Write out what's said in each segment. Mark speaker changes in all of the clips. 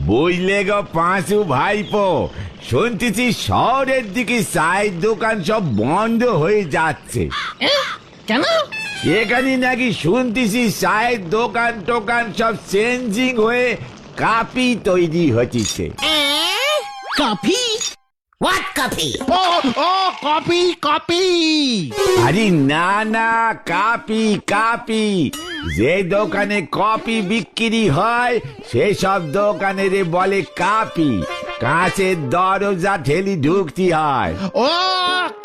Speaker 1: বুঝলে গো পাঁচু ভাইপো, শুনতেছি শহরের দিকে চায়ের দোকান সব বন্ধ হয়ে যাচ্ছে।
Speaker 2: কেন?
Speaker 1: এখানে নাকি শুনতেছি চায়ের দোকান টোকান সব চেঞ্জিং হয়ে কাপি তৈরি হচ্ছে।
Speaker 2: কফি?
Speaker 3: What coffee?
Speaker 2: ও ও কফি কফি।
Speaker 1: আরে না না, কাপি কাপি। যে দোকানে কফি বিক্রি হয় সেসব দোকানের বলে কাপি। কাঁচের দরজা ঠেলি ঢুকতে হয়।
Speaker 2: ও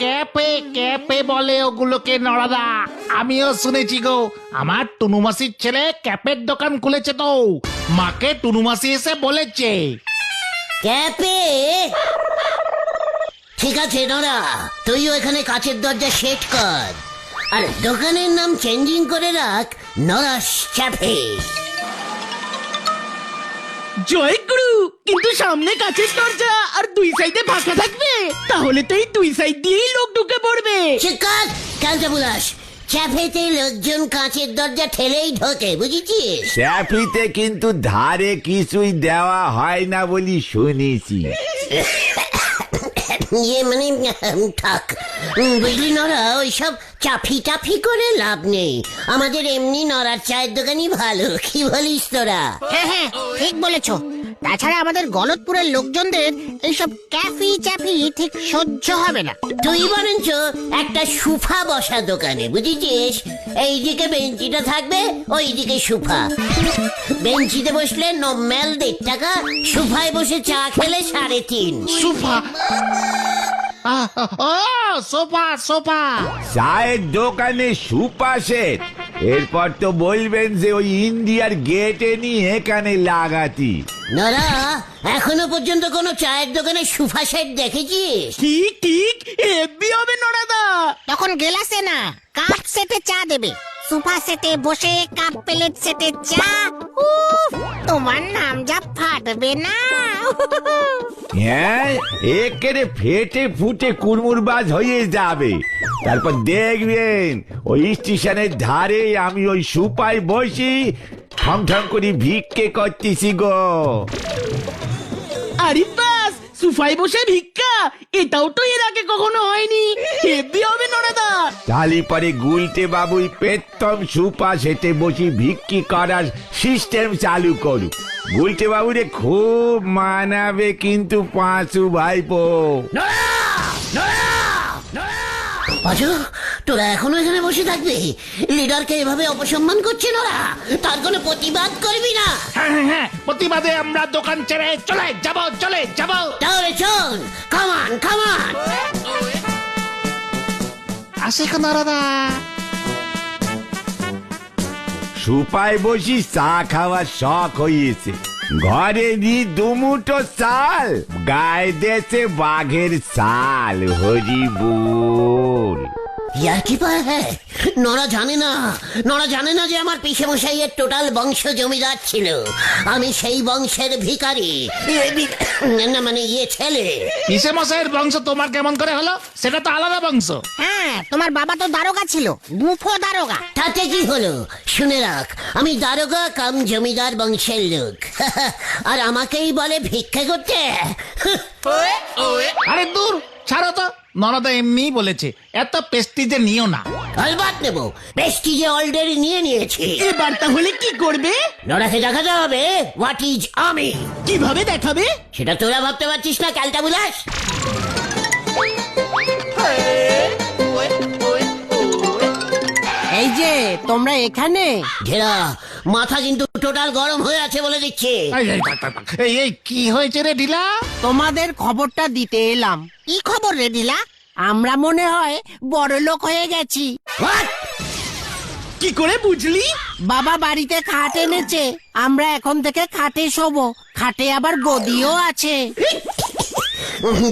Speaker 2: ক্যাপে ক্যাপে বলে ওগুলোকে নড়াদা। আমিও শুনেছি গো, আমার টুনুমাসির ছেলে ক্যাপের দোকান খুলেছে তো, মাকে টুনুমাসি এসে বলেছে।
Speaker 3: ক্যাপে? ঠিক আছে নোরা, তুইও এখানে কাচের দরজা সেট কর, আর দোকানের নাম চেঞ্জিং করে রাখ নরাস ক্যাফে।
Speaker 4: জয় গুরু, কিন্তু সামনে কাছের দরজা আর দুই সাইডে ফাঁকা থাকবে, তাহলে তো এই দুই সাইড দিয়েই লোক ঢুকে পড়বে।
Speaker 3: চিকার ক্যালটা বুলাস, ক্যাফেতে লোকজন কাঁচের দরজা ঠেলেই ঢোকে, বুঝেছিস?
Speaker 1: ক্যাফিতে কিন্তু ধারে কিছুই দেওয়া হয় না বলি শুনেছি।
Speaker 3: মানে থাক, বুঝলি নরা, ওইসব চাফি টাফি করে লাভ নেই। আমাদের এমনি নরার চায়ের দোকানই ভালো, কি বলিস তোরা?
Speaker 5: হ্যাঁ হ্যাঁ, ঠিক বলেছো। তাছাড়া আমাদের গলতপুরের লোকজনদের এইসব ক্যাফি চ্যাফি ঠিক সহ্য হবে না।
Speaker 3: তুই বরঞ্চ একটা সুফা বসা দোকানে, বুঝেছিস? এইদিকে বেঞ্চিটা থাকবে, ওইদিকে সুফা। বেঞ্চিতে বসলে নর্মাল 1.5 টাকা, সুফায় বসে চা খেলে 3.5।
Speaker 2: সোফা? ও সোফা সোফা।
Speaker 1: চায়ের দোকানে সুপা সেট, এরপর তো বলবেন যে ওই ইন্ডিয়ার গেটে নিয়ে এখানে লাগাতি।
Speaker 3: নরা, এখনো পর্যন্ত কোনো চায়ের দোকানে সুফা সেট দেখেছিস?
Speaker 4: ঠিক ঠিক, হেব্বি হবে নড়াদা।
Speaker 5: তখন গেলাসে না, কাপ সেটে চা দেবে। সোফা সেটে বসে কাপ প্লেট সেটে চা। উফ, তোমার নাম যা ফাটবে না।
Speaker 1: হ্যাঁ, একেরে ফেটে ফুটে কুড়মুড়বাজ হয়ে যাবে। তারপর দেখবেন ওই স্টেশনের ধারে আমি ওই সুপায় বসি ঠং ঠং করে ভিক্ষে করতেছি গো।
Speaker 4: আরে বাস, সুফাই বসে ভিক্ষা, এটাও তো এর আগে কখনো হয়নি। হেব্বি হবে নড়াদা।
Speaker 1: তালি পরে গুলটে বাবুই পেতম সুপা সেটে বসি ভিক্ষি করার সিস্টেম চালু করুক। গুলটে বাবুরে খুব মানাবে কিন্তু পাঁচু ভাইপো।
Speaker 3: পাঁচু, তোরা এখনো এখানে বসে থাকবি? লিডারকে এভাবে অপসম্মান করছে নরা, তার কোনো প্রতিবাদ করবি না?
Speaker 2: হ্যাঁ হ্যাঁ হ্যাঁ, প্রতিবাদে আমরা দোকান ছেড়ে চলে যাব।
Speaker 3: তাহলে চল, কামান কামান।
Speaker 2: আসে কেন দাদা?
Speaker 1: সুপায় বসি চা খাওয়ার শখ হয়েছে। ঘরে নি দুমুটো চাল, গায়ে দেছে বাঘের চাল। হরি বল।
Speaker 3: ইয়ার কি পায়? হ্যাঁ, নরা জানে না যে আমার পিসে মশাইয়ের টোটাল বংশ জমিদার ছিল। আমি সেই বংশের ভিখারি, না মানে ছেলে।
Speaker 2: পিসে মশাইয়ের বংশ তোমার কেমন করে হলো? সেটা তো আলাদা বংশ।
Speaker 5: হ্যাঁ, তোমার বাবা তো দারোগা ছিল, বুফো দারোগা।
Speaker 3: তাতে কি হলো? শুনে রাখ, আমি দারোগা কাম জমিদার বংশের লোক। আর আমাকেই বলে ভিক্ষা করতে।
Speaker 2: আরে দূর, ছাড়ো তো। নরদা এমনি বলেছে, এত পেস্টিজে নিও না।
Speaker 3: আলবাত নেব, প্রেস্টিজে অলরেডি নিয়েছি।
Speaker 4: এবার তাহলে কি করবে?
Speaker 3: নরাকে দেখাতে হবে হোয়াট ইজ আমি।
Speaker 4: কিভাবে দেখাবে?
Speaker 3: সেটা তোরা ভাবতে পারছিস না ক্যালটা বুলাস?
Speaker 4: এই যে তোমরা এখানে।
Speaker 3: ঘেরা মাথা কিন্তু টোটাল গরম হয়ে আছে বলে দিচ্ছি।
Speaker 2: এই কি হয়েছে রে ঢিলা?
Speaker 4: তোমাদের খবরটা দিতে এলাম।
Speaker 5: কি খবর রে দিলা?
Speaker 4: আমরা মনে হয় বড় লোক হয়ে গেছি।
Speaker 3: What?
Speaker 4: কি করে বুঝলি? বাবা বাড়িতে খাট এনেছে, আমরা এখন থেকে খাটে শোবো। খাটে আবার গদিও আছে।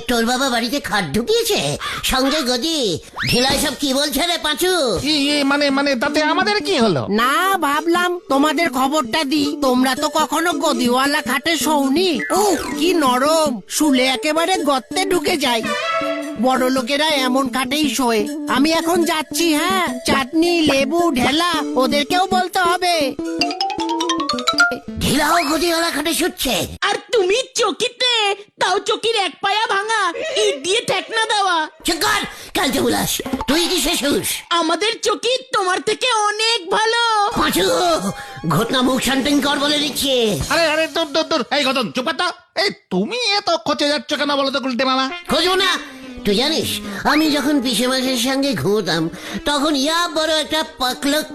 Speaker 3: তোর বাবা বাড়িতে খাট ঢুকিয়েছে, সঙ্গে গদি? ঢিলা সব কি বলছে রে পাঁচু?
Speaker 2: মানে তাতে আমাদের কি হলো?
Speaker 4: না, ভাবলাম তোমাদের খবরটা দি। তোমরা তো কখনো গদিওয়ালা খাটে শোওনি। কি নরম, শুলে একেবারে গর্তে ঢুকে যায়। বড় লোকেরা এমন খাটেই শোয়। আমি এখন যাচ্ছি। হ্যাঁ, চাটনি লেবু ঢেলা ওদেরকেও বলতে হবে।
Speaker 3: ঢিলাও গদিওয়ালা খাটে শুচ্ছে।
Speaker 6: আর তুমি চকিতে, তাও চকির এক পায়া ভাঙা, ইট দিয়ে ঠেকনা দেওয়া।
Speaker 3: চুপ কর কালচে বুলাস, তুই কি শেষুস?
Speaker 6: আমাদের চকি তোমার থেকে অনেক ভালো।
Speaker 3: পাঁচু, ঘটনা মুখ শান্তিং কর বলে দিচ্ছে।
Speaker 2: আরে আরে তোর তোর তোর এই গতন চুপাতা, এই তুমি এত খচে যাচ্ছ কেন বলো তো গুলটে মামা?
Speaker 3: খোঁজো না। তুই জানিস আমি যখন পিসে মাসের সঙ্গে ঘুমতাম তখন ইয়া বড় একটা পাকলক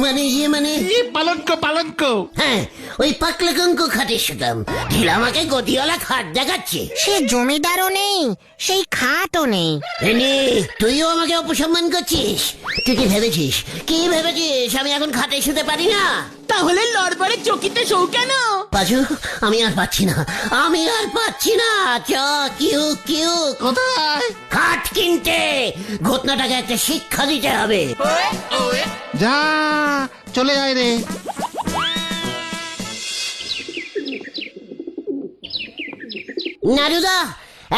Speaker 3: মানে মানে
Speaker 2: এই পালঙ্ক পালঙ্ক।
Speaker 3: হ্যাঁ, ওই পাকলকঙ্ক খাটে শুতাম। ঢিলা আমাকে গদিওয়ালা খাট দেখাচ্ছে।
Speaker 5: সে জমিদারও নেই, সেই খাটও নেই।
Speaker 3: এনে তুইও আমাকে অপসম্মান করছিস। তুই কি ভেবেছিস আমি এখন খাটে শুতে পারি না?
Speaker 6: তাহলে লড়বড়ে চকিতে শো কেন?
Speaker 3: পাঁচু, আমি আর পাচ্ছি না। চ কিউ কিউ
Speaker 2: কোথায়?
Speaker 3: খাট কিনতে। ঘটনাটাকে একটা শিক্ষা দিতে হবে।
Speaker 2: যা চলে যায় রে।
Speaker 3: নারুদা,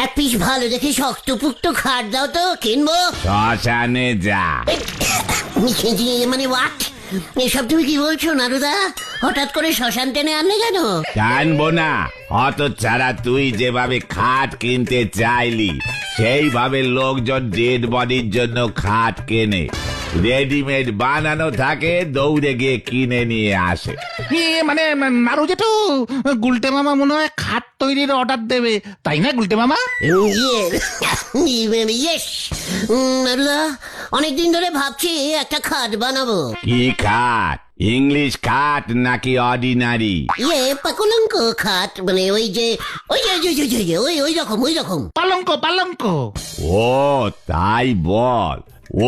Speaker 3: এক পিস ভালো দেখে শক্তপুক্ত খাট দাও তো, কিনবো।
Speaker 1: শ্মশানে যা।
Speaker 3: মানে হোয়াট? এসব তুমি কি বলছো নারুদা? হঠাৎ করে শ্মশান টেনে আনলে কেন?
Speaker 1: জানবো না, অত ছাড়া তুই যেভাবে খাট কিনতে চাইলি সেইভাবে লোকজন ডেড বডির জন্য খাট কেনে। রেডিমেড বানানো থাকে, দৌড়ে গিয়ে কিনে নিয়ে আসে।
Speaker 2: মানে নাড়ু জেঠু, গুলটে মামা মনে হয় খাট তৈরির অর্ডার দেবে, তাই না গুলটে মামা?
Speaker 3: ইয়েস নারুদা, অনেকদিন ধরে ভাবছি একটা খাট বানাবো।
Speaker 1: কি খাট? ইংলিশ খাট নাকি অর্ডিনারি?
Speaker 3: পাকুলঙ্ক খাট, মানে ওই যে ওই রকম।
Speaker 2: পালঙ্ক পালঙ্ক।
Speaker 1: ও তাই বল।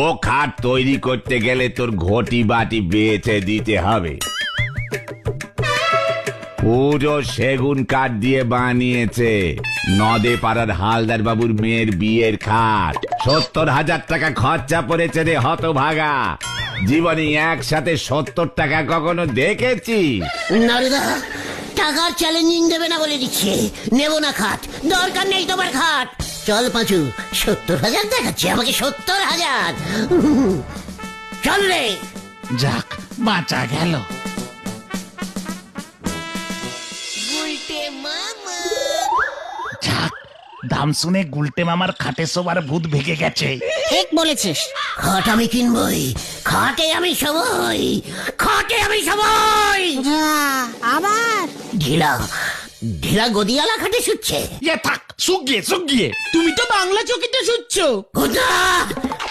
Speaker 1: ও খাট তৈরি করতে গেলে তোর ঘটি বাটি বেচে দিতে হবে। পুরো সেগুন কাঠ দিয়ে বানিয়েছে। নদে পাড়ার হালদার বাবুর মেয়ের বিয়ের খাট। 70,000 টাকা খরচা পড়েছে রে হতভাগা। জীবনে একসাথে 70 টাকা কখনো দেখেছি?
Speaker 3: নারুদা, টাকার চ্যালেঞ্জিং দেবে না বলে দিচ্ছে। নেব না খাট, দরকার নেই তোমার খাট। চল পাঁচু, 70,000 দেখাচ্ছে আমাকে, 70,000। চল রে।
Speaker 2: যাক, বাঁচা গেল। যাক, দাম শুনে গুলটে মামার খাটে সবার ভূত ভেগে গেছে।
Speaker 5: ঠিক বলেছিস।
Speaker 3: খাট আমি কিনবই, খাটে আমি সবই।
Speaker 5: যা, আবার
Speaker 3: ঢিলা গদিয়ালা খাটে শুচ্ছে।
Speaker 2: ইয়ে থাক, শুকিয়ে।
Speaker 6: তুমি তো বাংলা চকিতে শুচ্ছো।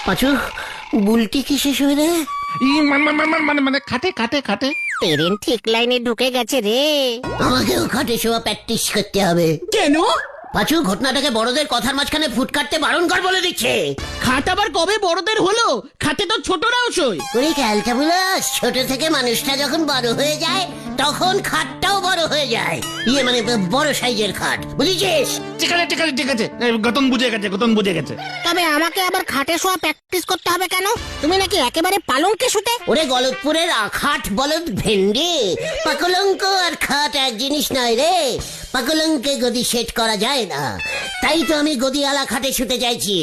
Speaker 3: পাঁচু, বুলটি কি শেষ হয়ে রে?
Speaker 2: মানে খাটে।
Speaker 5: ট্রেন ঠিক লাইনে ঢুকে গেছে রে।
Speaker 3: আমাকেও খাটে শোয়া প্র্যাকটিস করতে হবে।
Speaker 6: কেন?
Speaker 3: পাঁচু, ঘটনাটাকে বড়দের কথার মাঝখানে ফুট কাটতে বারণ কর বলে দিচ্ছে।
Speaker 6: খাট আবার কবে বড়দের হলো? খাটে তো ছোটরাও শোয়।
Speaker 3: ওরে ক্যালটা বুলাস, ছোট থেকে মানুষটা যখন বড় হয়ে যায় তখন খাটটাও বড় হয়ে যায়। মানে বড় সাইজের খাট, বুঝেছিস?
Speaker 2: ঠিক আছে। গতন বুঝে গেছে।
Speaker 5: তবে আমাকে আবার খাটে শোয়া প্র্যাকটিস করতে হবে কেন? তুমি নাকি একেবারে পালঙ্কে শুতে?
Speaker 3: ওরে গলতপুরের খাট বলদ ভেন্ডি, পাকলঙ্ক আর খাট এক জিনিস নয় রে। পাকলঙ্কে গদি সেট করা যায় না, তাই তো আমি গদিওয়ালা খাটে শুতে চাইছি।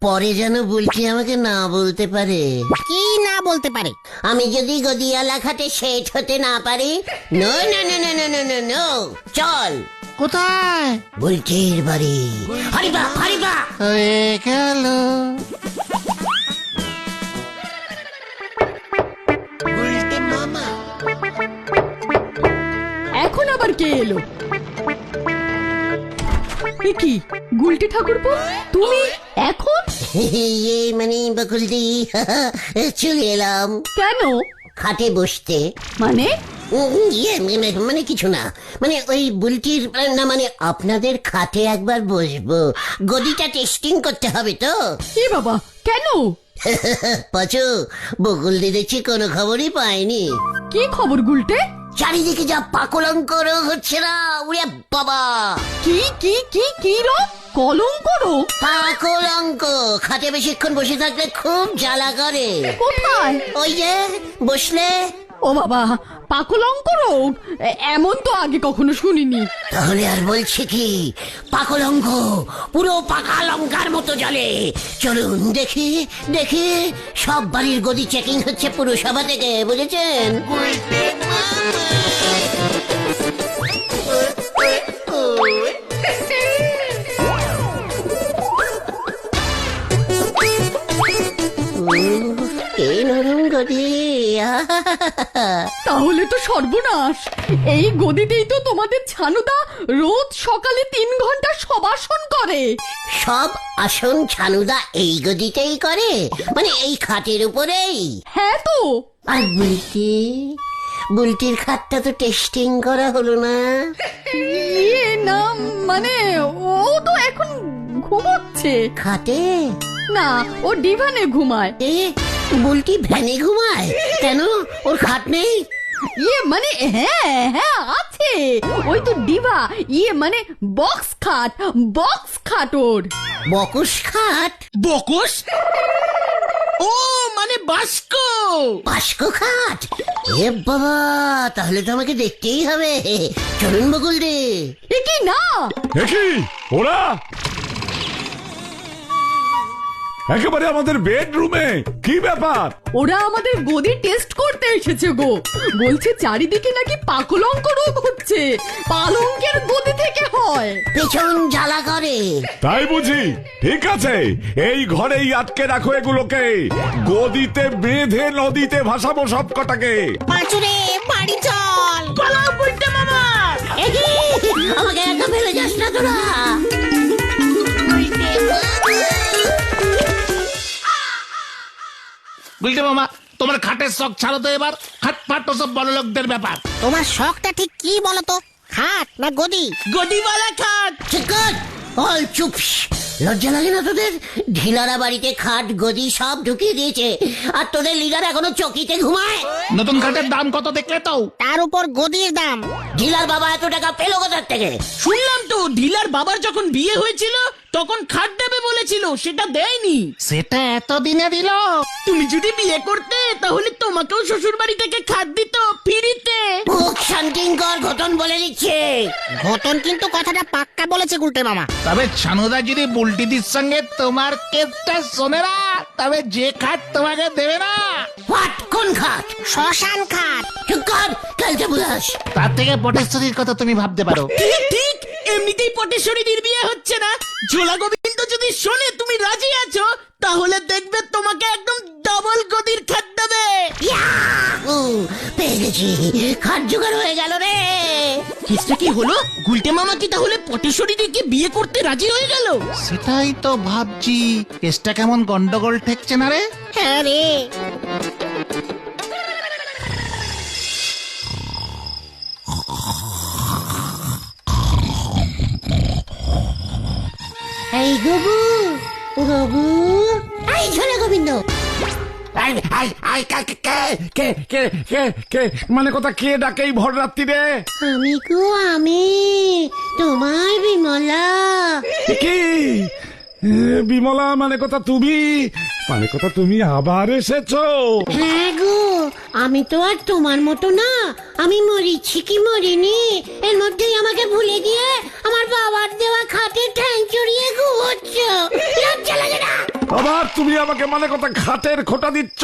Speaker 3: পরে যেন বুলটি আমাকে না বলতে পারে।
Speaker 5: কি না বলতে পারে?
Speaker 3: আমি যদি গদিওয়ালা খাটে সেট হতে না পারি, নো। চল।
Speaker 2: কোথায়?
Speaker 3: বুলটির বাড়ি। হারিবা
Speaker 2: হয়ে গেল।
Speaker 7: এখন আবার কে এলো? এ কি গুলটি ঠাকুরপো, তুমি এখন?
Speaker 3: মানে বকুলদি, চলে এলাম।
Speaker 7: কেন?
Speaker 3: খাটে বসতে।
Speaker 7: মানে?
Speaker 3: মানে কিছু না, মানে ওই বুলটির না, মানে আপনাদের খাটে একবার বসবো। গদিটা টেস্টিং করতে হবে তো।
Speaker 7: এ বাবা, কেন?
Speaker 3: পাচু, বকুলদি দেখছি কোনো খবরই পায়নি।
Speaker 7: কি খবর গুলটে?
Speaker 3: চারিদিকে যা পাকলঙ্ক রোগ হচ্ছে না, উড়ে বাবা।
Speaker 7: কি রোগ? কলঙ্ক রোগ?
Speaker 3: পাকলঙ্ক। খাটে বেশিক্ষণ বসে থাকলে খুব জ্বালা করে।
Speaker 7: কোথায়?
Speaker 3: ওই যে বসলে।
Speaker 7: ও বাবা, পাকলঙ্ক রোগ? এমন তো আগে কখনো শুনিনি।
Speaker 3: তাহলে আর বলছে কি, পাকলঙ্ক পুরো পাকা লঙ্কার মতো জলে। চলুন দেখি দেখি, সব বাড়ির গদি চেকিং হচ্ছে পুরসভা থেকে, বুঝেছেন? এই নরম গদি,
Speaker 7: তাহলে তো সর্বনাশ। এই গদিতেই তো তোমাদের ছানুদা রোজ সকালে 3 ঘন্টা সবাসন করে।
Speaker 3: সব আসন ছানুদা এই গদিতেই করে? মানে এই খাটের উপরেই?
Speaker 7: হ্যাঁ তো।
Speaker 3: আর বুলটি, বুলটির খাটটা তো টেস্টিং করা হলো না।
Speaker 7: ইয়ে না, মানে ও তো এখন ঘুমোচ্ছে।
Speaker 3: খাটে
Speaker 7: না, ও ডিভানে ঘুমায়।
Speaker 3: এ, বুলটি ভ্যানে ঘুমায় কেন? ওর খাট নেই?
Speaker 7: ইয়ে মানে হ্যাঁ হ্যাঁ আছে, ওই তো ডিভা, ইয়ে মানে বক্স খাট ওর।
Speaker 3: বকুশ খাট?
Speaker 6: বকস? ও মানে বাস্কো।
Speaker 3: বাস্কো খাট? এ বাবা, তাহলে তো আমাকে দেখতেই হবে। চলুন বকুল দে।
Speaker 7: এ কি না,
Speaker 1: দেখি ওরা একেবারে আমাদের বেডরুমে, কি ব্যাপার?
Speaker 7: ওরা আমাদের গদি টেস্ট করতে এসেছে গো। বলছে চারিদিকে নাকি পাকলঙ্ক রোগ হচ্ছে, পালঙ্কের গদি থেকে হয়।
Speaker 3: পেছন জ্বালা করে।
Speaker 1: তাই বুঝি? ঠিক আছে, এই ঘরেই আটকে রাখো এগুলোকে, গদিতে বেঁধে নদীতে ভাসাবো সব কটাকে।
Speaker 5: পাঁচুরে বাড়ি চল।
Speaker 6: পালাও বলতে মামা।
Speaker 3: এগি, আমাকে একা ফেলে যাস না তোরা।
Speaker 2: বুঝলে মামা, তোমার খাটের শখ ছাড়ো তো এবার। খাট ফাট তো সব বড় লোকদের ব্যাপার।
Speaker 5: তোমার শখটা ঠিক কি বলো তো? খাট না গদি?
Speaker 6: গদিওয়ালা খাট।
Speaker 3: ঠিক কর, অল চুপ। লজ্জা লাগে না তোদের? ঢিলারা বাড়িতে খাট গদি সব ঢুকিয়ে দিয়েছে, আর তোদের লিডার এখনো চকিতে ঘুমায়।
Speaker 2: নতুন খাটের দাম কত দেখলে তো?
Speaker 5: তার উপর গদির দাম।
Speaker 3: ঢিলার বাবা এত টাকা পেলো কোথার থেকে?
Speaker 6: শুনলাম তো ঢিলার বাবার যখন বিয়ে হয়েছিল তখন খাট দেবে বলেছিল, সেটা দেয়নি।
Speaker 2: সেটা এতদিনে দিল?
Speaker 6: তুমি যদি বিয়ে করতে তাহলে তোমাকেও শ্বশুর বাড়ি থেকে খাট দিত ফ্রিতে।
Speaker 3: মুখ শান্তিং কর, ঘটন বলে দিচ্ছে।
Speaker 5: ঘটন কিন্তু কথাটা পাক্কা বলেছে গুলটে মামা।
Speaker 2: তবে ছানুদা যদি বুলটিদির সঙ্গে তোমার কেসটা শোনে না, তবে যে খাট তোমাকে দেবে না।
Speaker 3: হোয়াট? কোন খাট?
Speaker 5: শ্মশান খাট।
Speaker 3: চুপ কর, কালকে বুঝাস।
Speaker 2: তার থেকে পটেশ্বরীর কথা তুমি ভাবতে পারো।
Speaker 6: ঠিক ঠিক, এমনিতেই পটেশ্বরীর বিয়ে হচ্ছে না, ঝোলা গোবিন্দ যদি শোনে তুমি রাজি আছো, তাহলে দেখবে তোমাকে একদম ডাবল গদির খাট দেবে।
Speaker 3: ইয়াহু! পেয়ে গেছি, খাট জোগাড় হয়ে গেল রে।
Speaker 6: কেসটা কি হলো? গুলটে মামা কি তাহলে পটেশ্বরীকে বিয়ে করতে রাজি হয়ে গেল?
Speaker 2: সেটাই তো ভাবছি, কেসটা কেমন গন্ডগোল ঠেকছে না রে?
Speaker 5: হ্যাঁ রে।
Speaker 3: এই গবু, গবু, এই ঝোলা গোবিন্দ।
Speaker 1: মানে কথা, কে ডাকে এই ভর রাত্রি রে?
Speaker 3: আমি গো, আমি তোমার বিমলা।
Speaker 1: কি বিমলা? মানে কথা তুমি, মানে কথা তুমি আবার এসেছো?
Speaker 3: হ্যাঁ গো, আমি তো আর তোমার মতো না। আমি মরিছি কি মরিনি, এর মধ্যেই আমাকে ভুলে গিয়ে আমার বাবার দেওয়া খাটে ঠ্যাং চড়িয়ে ঘুমোচ্ছ। লজ্জা লাগে না?
Speaker 1: আবার তুমি আমাকে মানে কথা খাটের খোটা দিচ্ছ?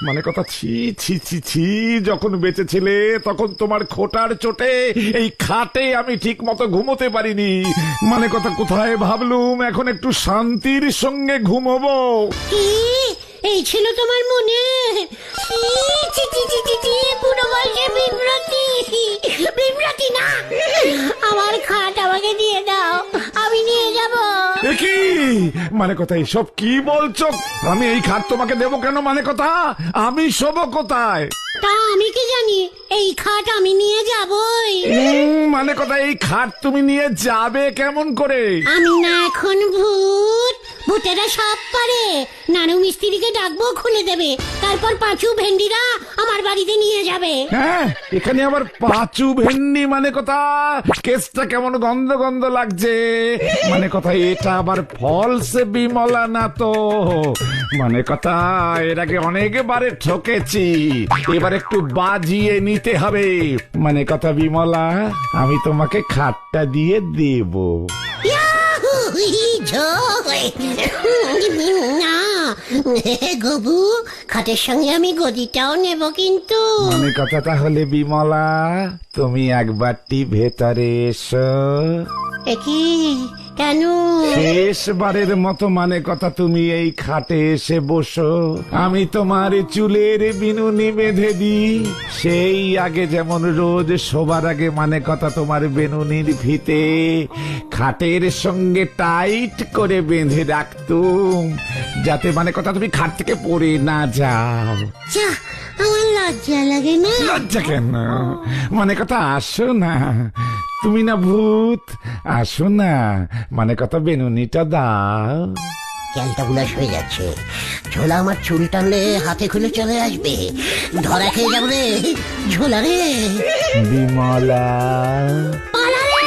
Speaker 1: মানে কথা, ছি ছি ছি ছি, যখন বেঁচে ছিলে তখন তোমার খোটার চোটে এই খাটে আমি ঠিক মতো ঘুমোতে পারিনি। মানে কথা, কোথায় ভাবলুম এখন একটু শান্তির সঙ্গে ঘুমোবো।
Speaker 3: কি এই ছিল তোমার মনে? ছি ছি ছি ছি ছি, পুরো বয়সে বিভ্রাতি। বিভ্রাতি না, আমার খাট আমাকে দিয়ে দাও, আমি নিয়ে যাব।
Speaker 1: কি মানে কথা, এসব কি বলছো? আমি এই খাট তোমাকে দেবো কেন? মানে কথা, আমি শোবো কোথায়?
Speaker 3: তা আমি কি জানি, এই খাট আমি নিয়ে যাবই।
Speaker 1: মানে কথা, এই খাট তুমি নিয়ে যাবে কেমন করে?
Speaker 3: আমি না এখন ভূত, ভূতেরা সব পারে। নানু মিস্ত্রিকে ডাকবো, খুলে দেবে। তারপর পাঁচু ভেন্ডিরা আমার বাড়িতে নিয়ে যাবে।
Speaker 1: হ্যাঁ, এখানে আবার পাঁচু ভেন্ডি মানে কথা, কেসটা কেমন গন্ধ গন্ধ লাগছে। মানে কথা এটা আবার ফলস বিমলা না তো? মানে কথা এর আগে অনেকবারে ঠকেছি, এবার একটু বাজিয়ে নিতে হবে। মানে কথা বিমলা, আমি তোমাকে খাটটা দিয়ে দেব।
Speaker 3: ইয়াহু, জয়। না গবু, খাটের সঙ্গে আমি গদিটাও নেব কিন্তু।
Speaker 1: মানে কথা তাহলে বিমলা, তুমি একবারটি ভেতরে এসো।
Speaker 3: কি কেন?
Speaker 1: শেষবারের মতো মানে কথা তুমি এই খাটে এসে বসো, আমি তোমার চুলের বিনুনি বেঁধে দিই। সেই আগে যেমন রোজ শোবার আগে মানে কথা তোমার বেনুনির ফিতে খাটের সঙ্গে টাইট করে বেঁধে রাখতুম, যাতে মানে কথা তুমি খাট থেকে পড়ে না যাও।
Speaker 3: যা, আমার লজ্জা লাগে না।
Speaker 1: লজ্জা কেন? মানে কথা আসো না, তুমি না ভূত, আসো না। মানে কথা বেনুনিটা দাও।
Speaker 3: ক্যালটা বুলাস হয়ে যাচ্ছে। ঝোলা আমার চুল টানলে হাতে খুলে চলে আসবে। ধরা খেয়ে যাবো রে ঝোলা রে।
Speaker 1: বিমলা,
Speaker 3: পালা রে!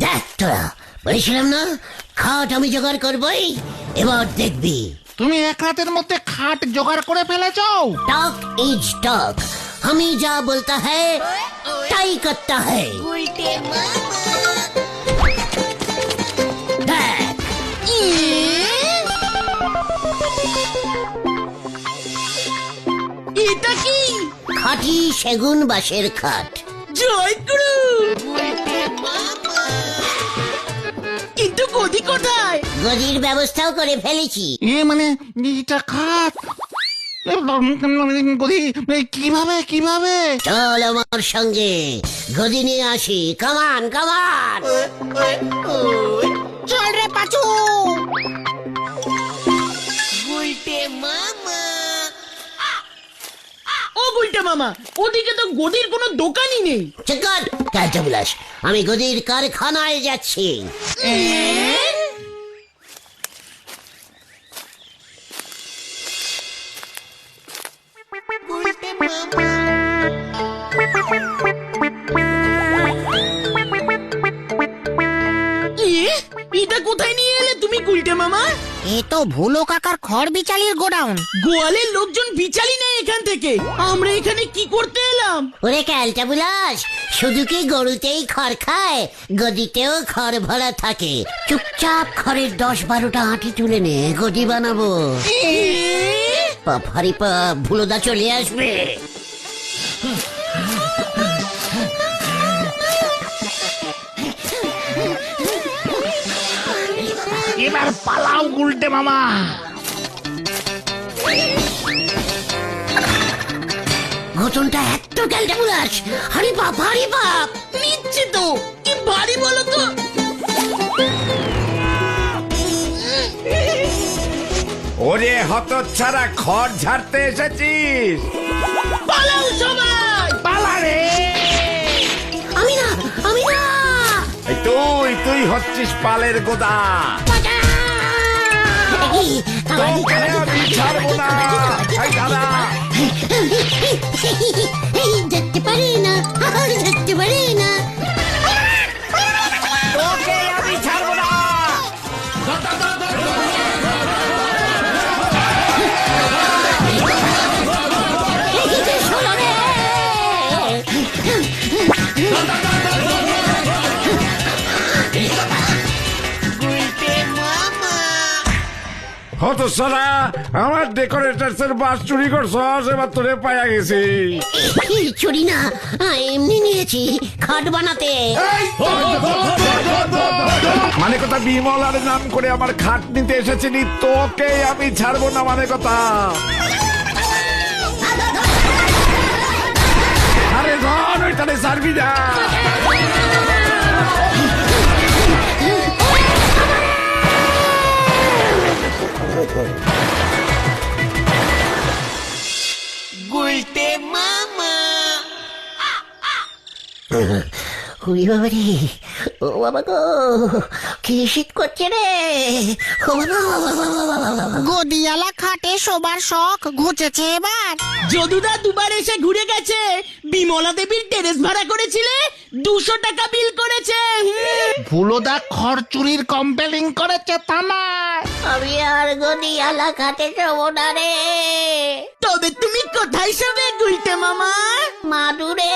Speaker 3: দেখ তোরা, বলেছিলাম না খাট আমি জোগাড় করবই। এবার দেখবি।
Speaker 2: তুমি এক রাতের মধ্যে খাট জোগাড় করে ফেলেছো?
Speaker 3: टॉक इज टॉक, हमें जा बोलता है ताई करता है। देख,
Speaker 6: এটা কি?
Speaker 3: খাঁটি সেগুন বাঁশের খাট।
Speaker 6: জয় গুরু। কিন্তু গদি কোথায়?
Speaker 3: গদির ব্যবস্থাও করে ফেলেছি।
Speaker 2: মানে এটা খাট গদি, কিভাবে কিভাবে?
Speaker 3: চল আমার সঙ্গে, গদি নিয়ে আসি। কামান কামান।
Speaker 5: চল রে পাচু।
Speaker 6: ও গুলটে মামা, ওদিকে তো গদির কোনো দোকানই নেই।
Speaker 3: চকর কাজা বুলাস, আমি গদির কারখানায় যাচ্ছি।
Speaker 6: এটা কোথায় নিয়ে এলে তুমি গুলটে মামা?
Speaker 5: এ তো ভুলো কাকার খড় বিচালির গোডাউন।
Speaker 6: গোয়ালের লোকজন বিচালি নেই এখান থেকে। আমরা এখানে কি করতে এলাম?
Speaker 3: ওরে ক্যালটা বুলাস, শুধু কি গরুতেই খড় খায়, গদিতেও খড় ভরা থাকে। চুপচাপ খড়ের 10-12টা আঁটি তুলে নে, গদি বানাবো। পাপ হারি পাপ, ভুলোদা চলে আসবে।
Speaker 2: এবার পালাও গুলটে মামা।
Speaker 3: ঘটনটা এত ক্যালটা বুলাস, হারি পাপ হারি পাপ।
Speaker 6: নিচ্ছে তো, কি ভারী বলো তো।
Speaker 1: ওরে হতচ্ছাড়া, খড় ঝাড়তে এসেছিস?
Speaker 6: পালাও সবাই,
Speaker 2: পালা রে।
Speaker 3: আমি না, আমি না।
Speaker 1: এই তুই তুই হচ্ছিস পালের গোদা।
Speaker 3: এই, কাবাডি,
Speaker 1: তোকে
Speaker 3: কাবাডি,
Speaker 1: আমি
Speaker 3: কাবাডি,
Speaker 1: ছাড়বো না।
Speaker 3: কাবাডি,
Speaker 1: এই দাঁড়া।
Speaker 3: এই, ধরতে পারে না, ধরতে পারে না।
Speaker 1: তোকে আমি ছাড়বো না।
Speaker 3: শোনো রে।
Speaker 1: হতচ্ছাড়া, আমার ডেকোরেটার্স এর বাস চুরি করছস, এবার তোরে পায়া গেছি।
Speaker 3: চুরি না, এমনি নিয়েছি খাট বানাতে।
Speaker 1: মানে কথা বিমলার নাম করে আমার খাট নিতে এসেছিলি, তোকে আমি ছাড়বো না। মানে কথা, আরে ধর ওইটারে ছাড়বি না।
Speaker 3: হুই বাবা রে, ও বাবা গো, কি শীত করছে রে, ও বাবা।
Speaker 5: গদিওয়ালা খাটে শোবার শখ ঘুচেছে এবার।
Speaker 6: যদুদা দুবার এসে ঘুরে গেছে। বিমলা দেবীর টেরেস ভাড়া করেছিলে, 200 টাকা বিল করেছে।
Speaker 2: ভুলোদা খরচুরির কম্পেলিং করেছে তা নয়।
Speaker 3: আমি আর গদিওয়ালা খাটে শোবো না রে।
Speaker 6: তবে তুমি কোথায় শোবে গুলটে মামা?
Speaker 3: মাদুরে